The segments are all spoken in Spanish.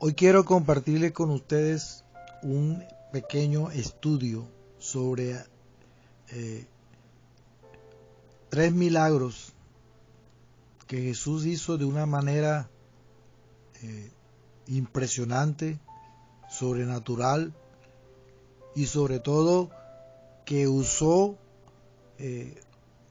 Hoy quiero compartirles con ustedes un pequeño estudio sobre tres milagros que Jesús hizo de una manera impresionante, sobrenatural y sobre todo que usó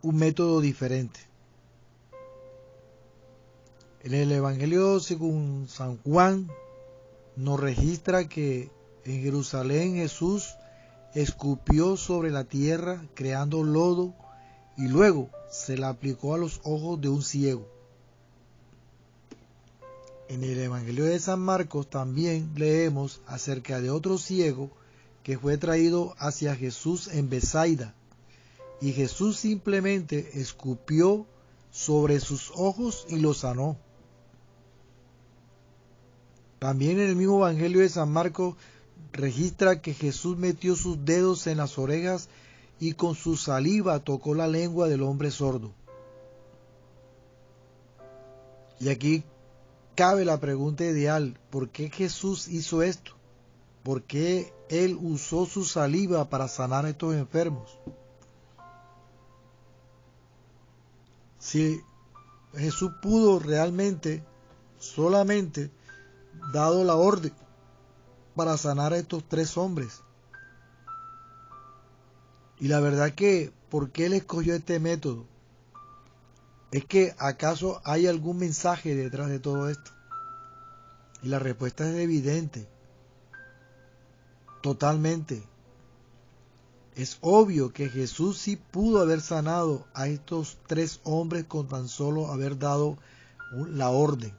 un método diferente. En el Evangelio según San Juan nos registra que en Jerusalén Jesús escupió sobre la tierra creando lodo y luego se la aplicó a los ojos de un ciego. En el Evangelio de San Marcos también leemos acerca de otro ciego que fue traído hacia Jesús en Betsaida y Jesús simplemente escupió sobre sus ojos y lo sanó. También en el mismo Evangelio de San Marcos registra que Jesús metió sus dedos en las orejas y con su saliva tocó la lengua del hombre sordo. Y aquí cabe la pregunta ideal: ¿por qué Jesús hizo esto? ¿Por qué Él usó su saliva para sanar a estos enfermos? Si Jesús pudo realmente solamente dado la orden para sanar a estos tres hombres. Y la verdad que, ¿por qué él escogió este método? ¿Es que acaso hay algún mensaje detrás de todo esto? Y la respuesta es evidente. Totalmente. Es obvio que Jesús sí pudo haber sanado a estos tres hombres con tan solo haber dado la orden.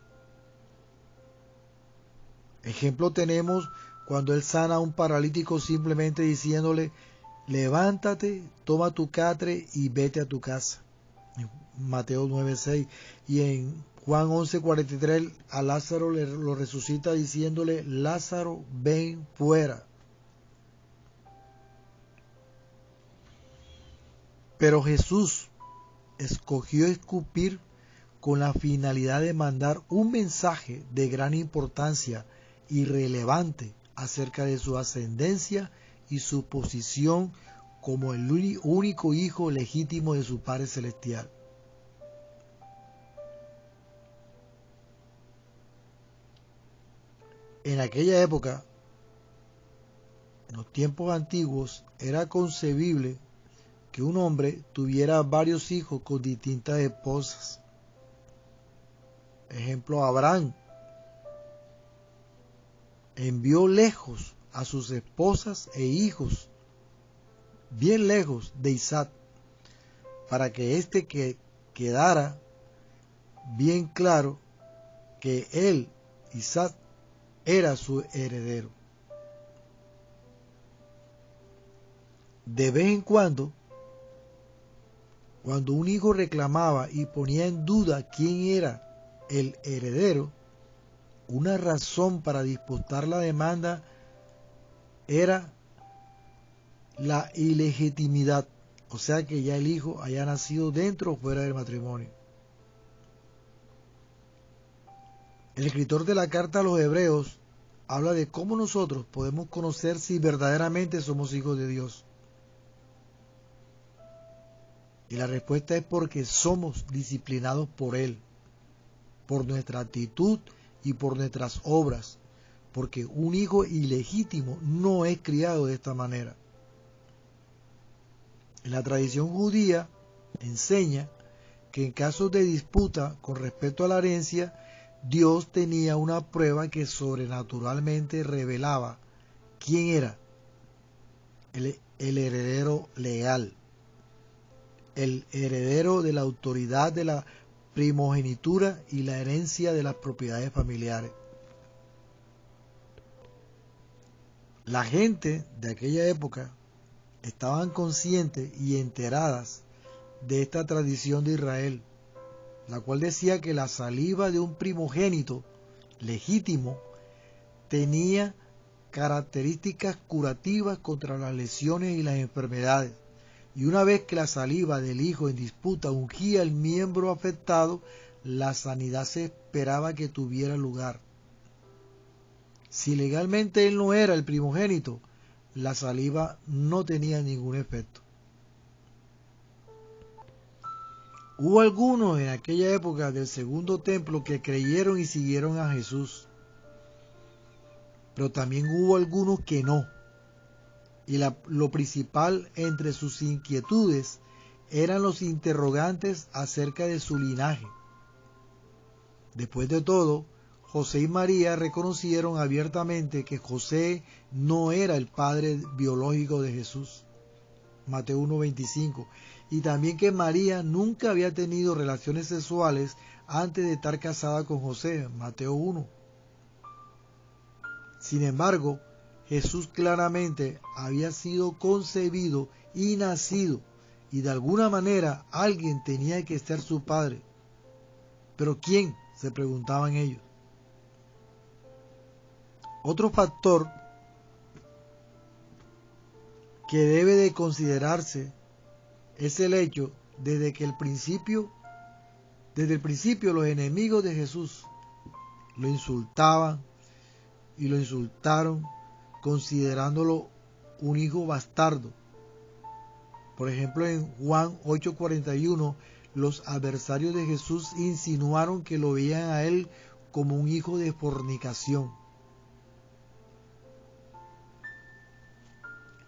Ejemplo tenemos cuando él sana a un paralítico simplemente diciéndole: levántate, toma tu catre y vete a tu casa. En Mateo 9:6. Y en Juan 11:43 a Lázaro lo resucita diciéndole: Lázaro, ven fuera. Pero Jesús escogió escupir con la finalidad de mandar un mensaje de gran importancia y relevante acerca de su ascendencia y su posición como el único hijo legítimo de su Padre Celestial. En aquella época, en los tiempos antiguos, era concebible que un hombre tuviera varios hijos con distintas esposas. Ejemplo, Abraham envió lejos a sus esposas e hijos, bien lejos de Isaac, para que éste quedara bien claro que él, Isaac, era su heredero. De vez en cuando un hijo reclamaba y ponía en duda quién era el heredero, una razón para disputar la demanda era la ilegitimidad, o sea que ya el hijo haya nacido dentro o fuera del matrimonio. El escritor de la carta a los Hebreos habla de cómo nosotros podemos conocer si verdaderamente somos hijos de Dios. Y la respuesta es porque somos disciplinados por Él, por nuestra actitud y por nuestras obras, porque un hijo ilegítimo no es criado de esta manera. En la tradición judía enseña que en casos de disputa con respecto a la herencia, Dios tenía una prueba que sobrenaturalmente revelaba quién era el heredero legal, el heredero de la autoridad de la primogenitura y la herencia de las propiedades familiares. La gente de aquella época estaban conscientes y enteradas de esta tradición de Israel, la cual decía que la saliva de un primogénito legítimo tenía características curativas contra las lesiones y las enfermedades. Y una vez que la saliva del hijo en disputa ungía el miembro afectado, la sanidad se esperaba que tuviera lugar. Si legalmente él no era el primogénito, la saliva no tenía ningún efecto. Hubo algunos en aquella época del segundo templo que creyeron y siguieron a Jesús, pero también hubo algunos que no. Y lo principal entre sus inquietudes eran los interrogantes acerca de su linaje. Después de todo, José y María reconocieron abiertamente que José no era el padre biológico de Jesús, Mateo 1:25, y también que María nunca había tenido relaciones sexuales antes de estar casada con José, Mateo 1. Sin embargo, Jesús claramente había sido concebido y nacido, y de alguna manera alguien tenía que ser su padre. ¿Pero quién?, se preguntaban ellos. Otro factor que debe de considerarse es el hecho desde el principio los enemigos de Jesús lo insultaban y lo insultaron considerándolo un hijo bastardo. Por ejemplo, en Juan 8:41, los adversarios de Jesús insinuaron que lo veían a él como un hijo de fornicación.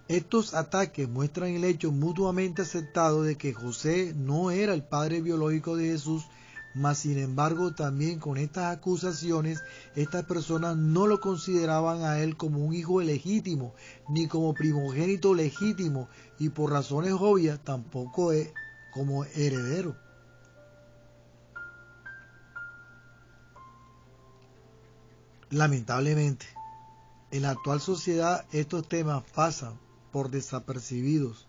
Estos ataques muestran el hecho mutuamente aceptado de que José no era el padre biológico de Jesús, mas sin embargo también con estas acusaciones estas personas no lo consideraban a él como un hijo legítimo, ni como primogénito legítimo, y por razones obvias tampoco como heredero. Lamentablemente, en la actual sociedad estos temas pasan por desapercibidos.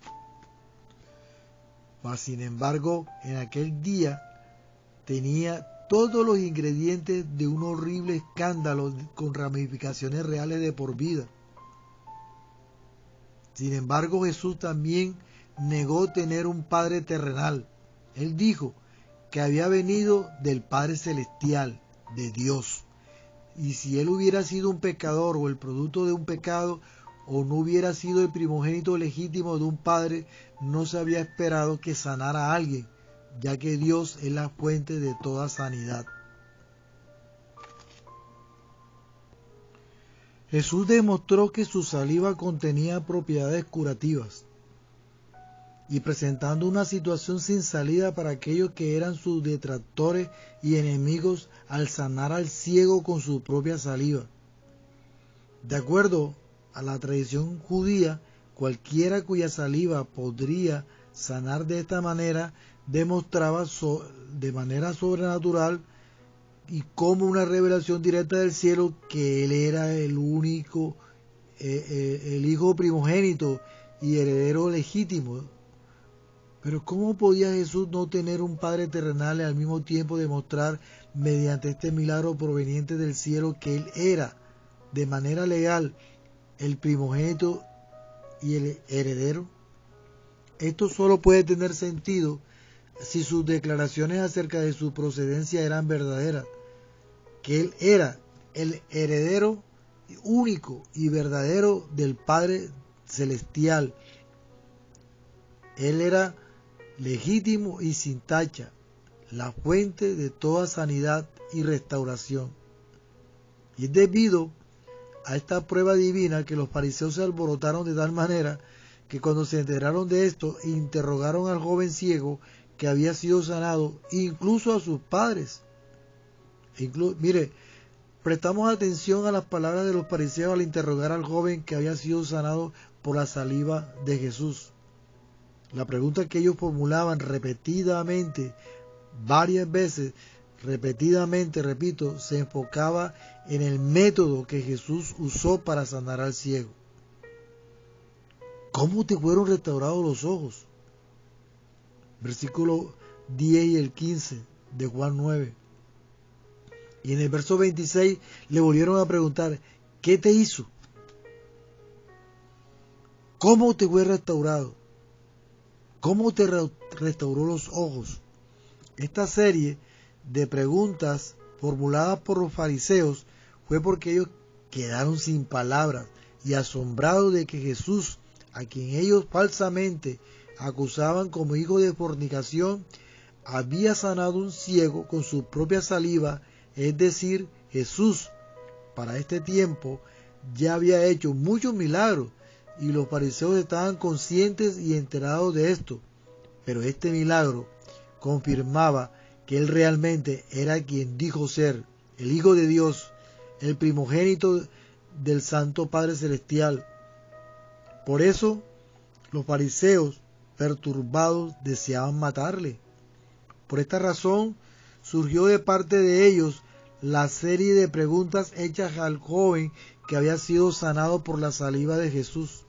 Mas sin embargo, en aquel día tenía todos los ingredientes de un horrible escándalo con ramificaciones reales de por vida. Sin embargo, Jesús también negó tener un Padre terrenal. Él dijo que había venido del Padre celestial, de Dios. Y si él hubiera sido un pecador o el producto de un pecado, o no hubiera sido el primogénito legítimo de un padre, no se había esperado que sanara a alguien, ya que Dios es la fuente de toda sanidad. Jesús demostró que su saliva contenía propiedades curativas, y presentando una situación sin salida para aquellos que eran sus detractores y enemigos al sanar al ciego con su propia saliva. De acuerdo a la tradición judía, cualquiera cuya saliva podría sanar de esta manera demostraba de manera sobrenatural y como una revelación directa del cielo que él era el único, el hijo primogénito y heredero legítimo. Pero ¿cómo podía Jesús no tener un Padre terrenal y al mismo tiempo demostrar mediante este milagro proveniente del cielo que él era de manera legal el primogénito y el heredero? Esto solo puede tener sentido si sus declaraciones acerca de su procedencia eran verdaderas, que él era el heredero único y verdadero del Padre celestial. Él era legítimo y sin tacha, la fuente de toda sanidad y restauración. Y es debido a esta prueba divina que los fariseos se alborotaron de tal manera que cuando se enteraron de esto, interrogaron al joven ciego que había sido sanado, incluso a sus padres. Mire, prestamos atención a las palabras de los fariseos al interrogar al joven que había sido sanado por la saliva de Jesús. La pregunta que ellos formulaban repetidamente, varias veces, repetidamente, repito, se enfocaba en el método que Jesús usó para sanar al ciego. ¿Cómo te fueron restaurados los ojos? Versículo 10 y el 15 de Juan 9. Y en el verso 26 le volvieron a preguntar, ¿qué te hizo? ¿Cómo te fue restaurado? ¿Cómo te restauró los ojos? Esta serie de preguntas formuladas por los fariseos fue porque ellos quedaron sin palabras y asombrados de que Jesús, a quien ellos falsamente acusaban como hijo de fornicación, había sanado un ciego con su propia saliva, es decir, Jesús, para este tiempo, ya había hecho muchos milagros y los fariseos estaban conscientes y enterados de esto, pero este milagro confirmaba que él realmente era quien dijo ser, el Hijo de Dios, el primogénito del Santo Padre Celestial. Por eso los fariseos, perturbados, deseaban matarle. Por esta razón surgió de parte de ellos la serie de preguntas hechas al joven que había sido sanado por la saliva de Jesús.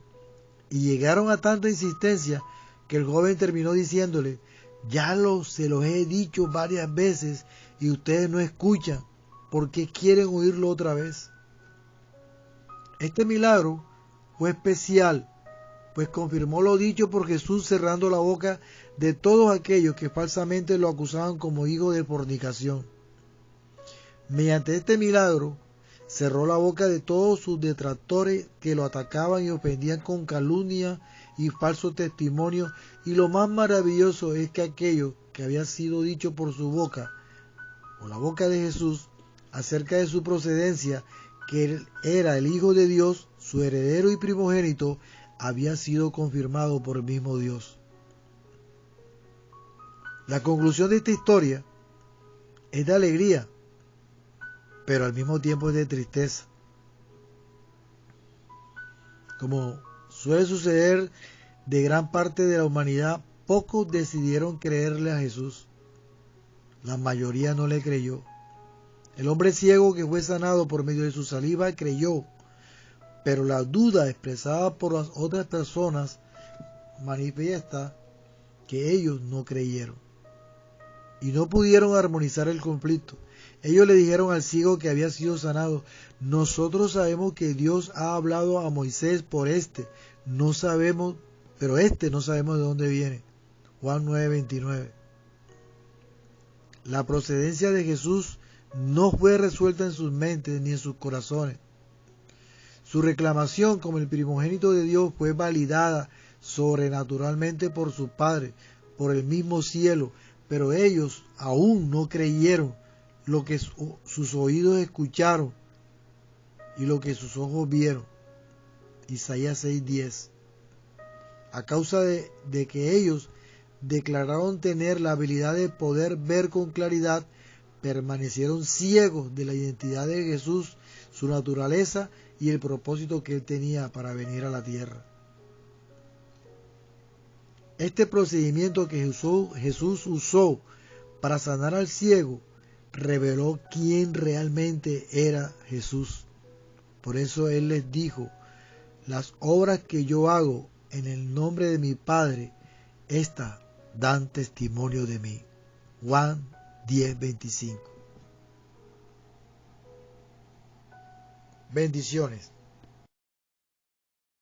Y llegaron a tanta insistencia que el joven terminó diciéndole: se los he dicho varias veces y ustedes no escuchan. ¿Por qué quieren oírlo otra vez? Este milagro fue especial, pues confirmó lo dicho por Jesús, cerrando la boca de todos aquellos que falsamente lo acusaban como hijo de fornicación. Mediante este milagro cerró la boca de todos sus detractores que lo atacaban y ofendían con calumnia y falso testimonio, y lo más maravilloso es que aquello que había sido dicho por su boca, por la boca de Jesús, acerca de su procedencia, que él era el Hijo de Dios, su heredero y primogénito, había sido confirmado por el mismo Dios. La conclusión de esta historia es de alegría, pero al mismo tiempo es de tristeza. Como suele suceder de gran parte de la humanidad, pocos decidieron creerle a Jesús. La mayoría no le creyó. El hombre ciego que fue sanado por medio de su saliva creyó, pero la duda expresada por las otras personas manifiesta que ellos no creyeron y no pudieron armonizar el conflicto. Ellos le dijeron al ciego que había sido sanado: nosotros sabemos que Dios ha hablado a Moisés por no sabemos, pero no sabemos de dónde viene. Juan 9:29. La procedencia de Jesús no fue resuelta en sus mentes ni en sus corazones. Su reclamación como el primogénito de Dios fue validada sobrenaturalmente por su Padre, por el mismo cielo, pero ellos aún no creyeron lo que sus oídos escucharon y lo que sus ojos vieron. Isaías 6:10. A causa de que ellos declararon tener la habilidad de poder ver con claridad, permanecieron ciegos de la identidad de Jesús, su naturaleza y el propósito que él tenía para venir a la tierra. Este procedimiento que Jesús usó para sanar al ciego reveló quién realmente era Jesús. Por eso él les dijo: las obras que yo hago en el nombre de mi Padre, estas dan testimonio de mí. Juan 10:25. Bendiciones.